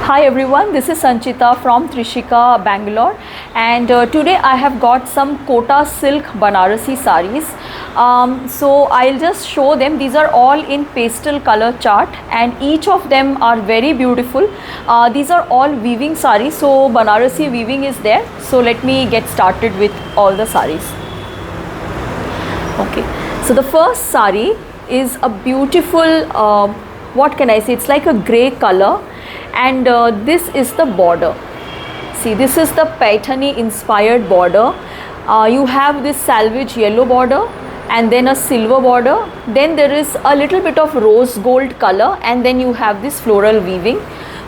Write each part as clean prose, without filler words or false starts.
Hi everyone, this is Sanchita from Trishika, Bangalore, and today I have got some Kota silk Banarasi saris. So I'll just show them. These are all in pastel color chart and each of them are very beautiful. These are all weaving saris, so Banarasi weaving is there. So let me get started with all the saris. Okay, so the first sari is a beautiful, what can I say, it's like a grey color. And this is the border. See, this is the Paithani inspired border. You have this salvage yellow border and then a silver border. Then there is a little bit of rose gold color and then you have this floral weaving.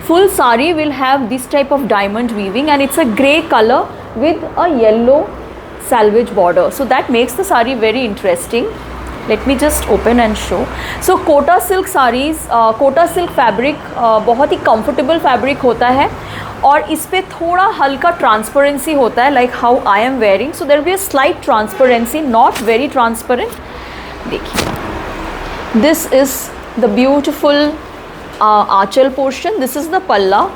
Full sari will have this type of diamond weaving and it's a grey color with a yellow salvage border. So that makes the sari very interesting. Let me just open and show. So Kota silk saris, Kota silk fabric बहुत ही comfortable fabric होता है और इस पे थोड़ा हल्का transparency होता है, like how I am wearing. So there be a slight transparency, not very transparent. देखिए, this is the beautiful anchal portion. This is the palla.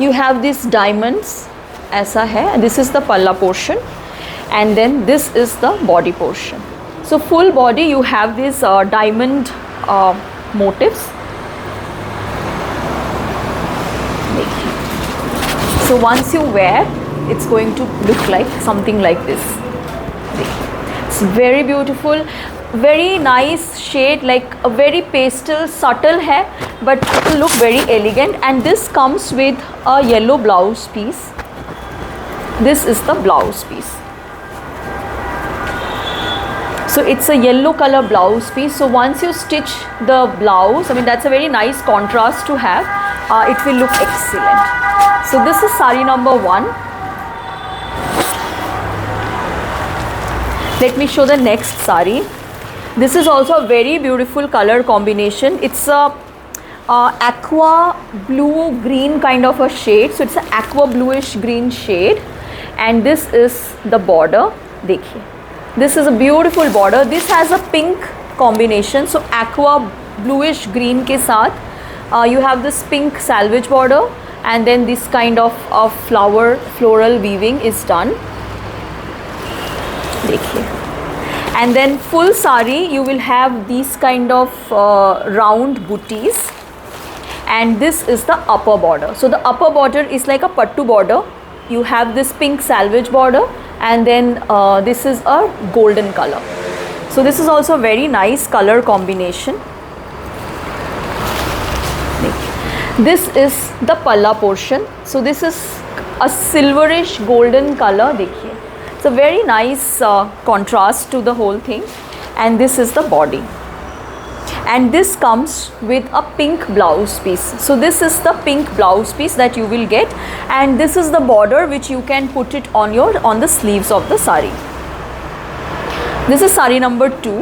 You have this diamonds, ऐसा है. This is the palla portion and then this is the body portion. So full body you have these diamond motifs. So once you wear, it's going to look like something like this. It's very beautiful, very nice shade, like a very pastel, subtle hai, but it will look very elegant. And this comes with a yellow blouse piece. This is the blouse piece. So it's a yellow color blouse piece. So once you stitch the blouse, I mean that's a very nice contrast to have. It will look excellent. So this is sari number 1. Let me show the next sari. This is also a very beautiful color combination. It's a aqua blue green kind of a shade. So it's an aqua bluish green shade, and this is the border. देखिए, this is a beautiful border. This has a pink combination. So aqua bluish green के साथ you have this pink salvage border and then this kind of floral weaving is done. देखिए, and then full sari you will have these kind of round booties, and this is the upper border. So the upper border is like a pattu border. You have this pink salvage border and then this is a golden color. So this is also a very nice color combination. This is the palla portion. So this is a silverish golden color. देखिए, it's a very nice contrast to the whole thing. And this is the body, and this comes with a pink blouse piece. So this is the pink blouse piece that you will get, and this is the border which you can put it on the sleeves of the sari. This is sari number 2.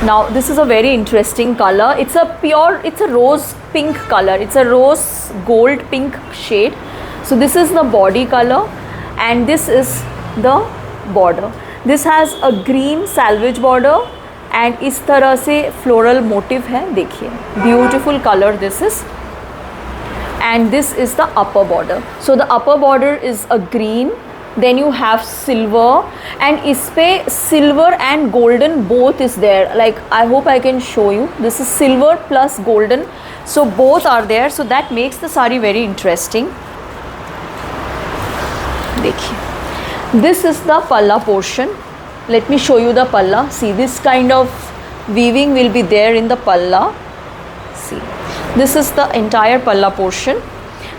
Now this is a very interesting color. It's a rose pink color. It's a rose gold pink shade. So this is the body color and this is the border. This has a green salvage border and इस तरह से floral motif है. देखिए, beautiful color this is. And this is the upper border. So the upper border is a green, then you have silver, and इस पे silver and golden both is there. Like I hope I can show you. This is silver plus golden, so both are there. So that makes the sari very interesting. देखिए, this is the palla portion. Let me show you the palla. See, this kind of weaving will be there in the palla. See, this is the entire palla portion.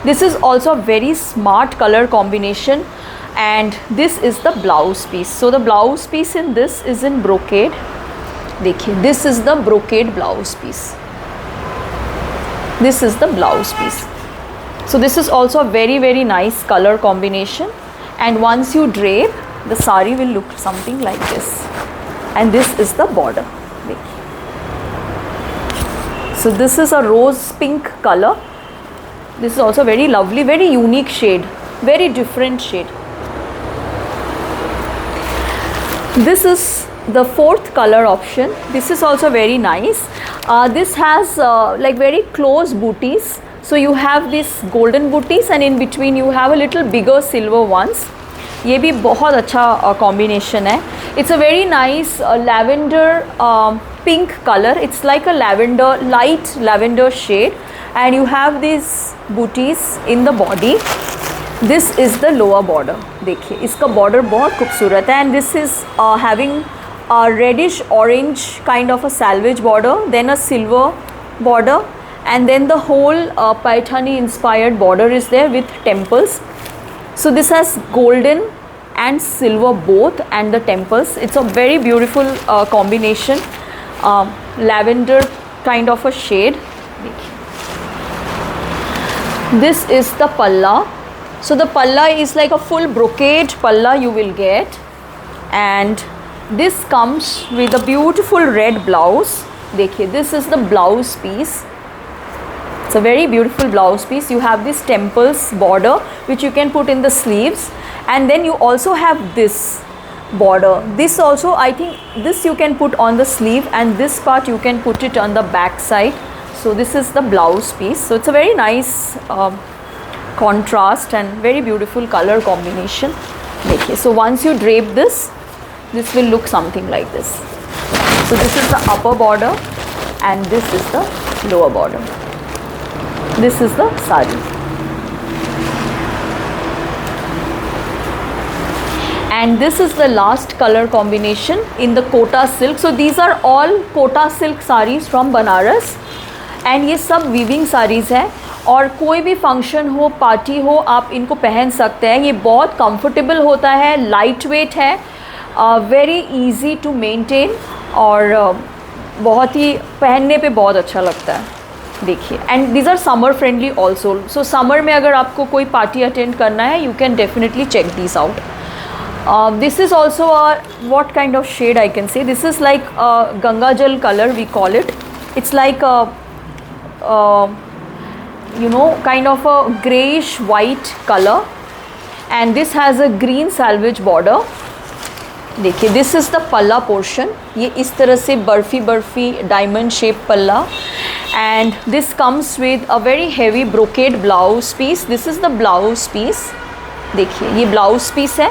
This is also a very smart color combination, and this is the blouse piece. So the blouse piece in this is in brocade. देखिए, this is the brocade blouse piece. This is the blouse piece. So this is also a very, very nice color combination, and once you drape, the sari will look something like this, and this is the border. So this is a rose pink color. This is also very lovely, very unique shade, very different shade. This is the fourth color option. This is also very nice. This has like very close booties. So you have these golden booties and in between you have a little bigger silver ones. ये भी बहुत अच्छा combination है. It's a very nice lavender pink color. It's like a lavender, light lavender shade, and you have these booties in the body. This is the lower border. देखिए इसका border बहुत खूबसूरत है, and this is having a reddish orange kind of a salvage border, then a silver border, and then the whole Paithani inspired border is there with temples. So this has golden and silver both, and the temples. It's a very beautiful combination, lavender kind of a shade. This is the palla. So the palla is like a full brocade palla you will get, and this comes with a beautiful red blouse. देखिए, this is the blouse piece. It's a very beautiful blouse piece. You have this temples border which you can put in the sleeves, and then you also have this border. This also, I think this you can put on the sleeve, and this part you can put it on the back side. So this is the blouse piece. So it's a very nice contrast and very beautiful color combination. देखिए, so once you drape this, this will look something like this. So this is the upper border and this is the lower border. This is the sari. And this is the last color combination in the Kota silk. So these are all Kota silk sarees from Banaras, and ये सब weaving sarees है, और कोई भी function हो, party हो, आप इनको पहन सकते हैं. ये बहुत कंफर्टेबल होता है, लाइट वेट है, वेरी इजी टू मेंटेन, और बहुत ही पहनने पे बहुत अच्छा लगता है. देखिए, and these are summer friendly also. So summer में अगर आपको कोई पार्टी अटेंड करना है, you can definitely check this out. This is also a, what kind of shade I can say, this is like a Ganga Jal color we call it. It's like a you know, kind of a greyish white color, and this has a green salvage border. देखिए, this is the palla portion. ये इस तरह से barfi barfi diamond shape palla, and this comes with a very heavy brocade blouse piece. This is the blouse piece. देखिए, ये blouse piece है,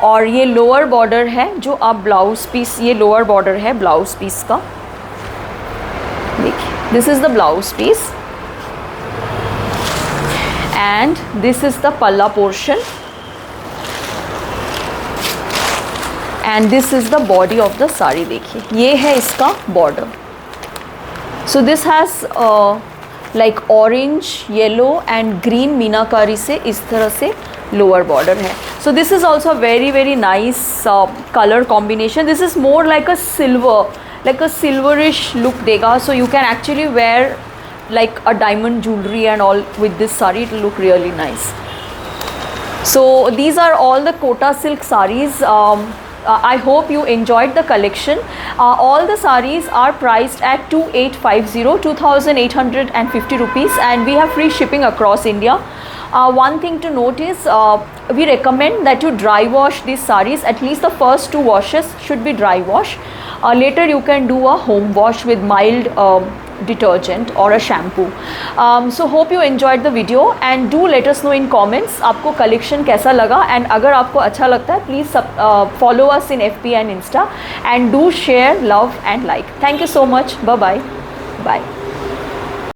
और ये लोअर बॉर्डर है जो आप ब्लाउज पीस, ये लोअर बॉर्डर है ब्लाउज पीस का. देखिए, this is the blouse piece, and this is the palla portion, and this is the body of the sari. देखिए, ये है इसका border. So this has like orange, yellow and green meenakari से इस तरह से लोअर बॉर्डर है. So this is also very nice color combination. This is more like a silver, like a silverish look देगा. So you can actually wear like a diamond jewelry and all with this sari. It will look really nice. So these are all the Kota silk sarees. I hope you enjoyed the collection. All the sarees are priced at 2850 rupees, and we have free shipping across India. One thing to note is we recommend that you dry wash these sarees. At least the first 2 washes should be dry wash. Later you can do a home wash with mild detergent or a shampoo. So hope you enjoyed the video, and do let us know in comments आपको collection कैसा लगा, and अगर आपको अच्छा लगता है please follow us in FB and Insta, and do share, love and like. Thank you so much. Bye bye.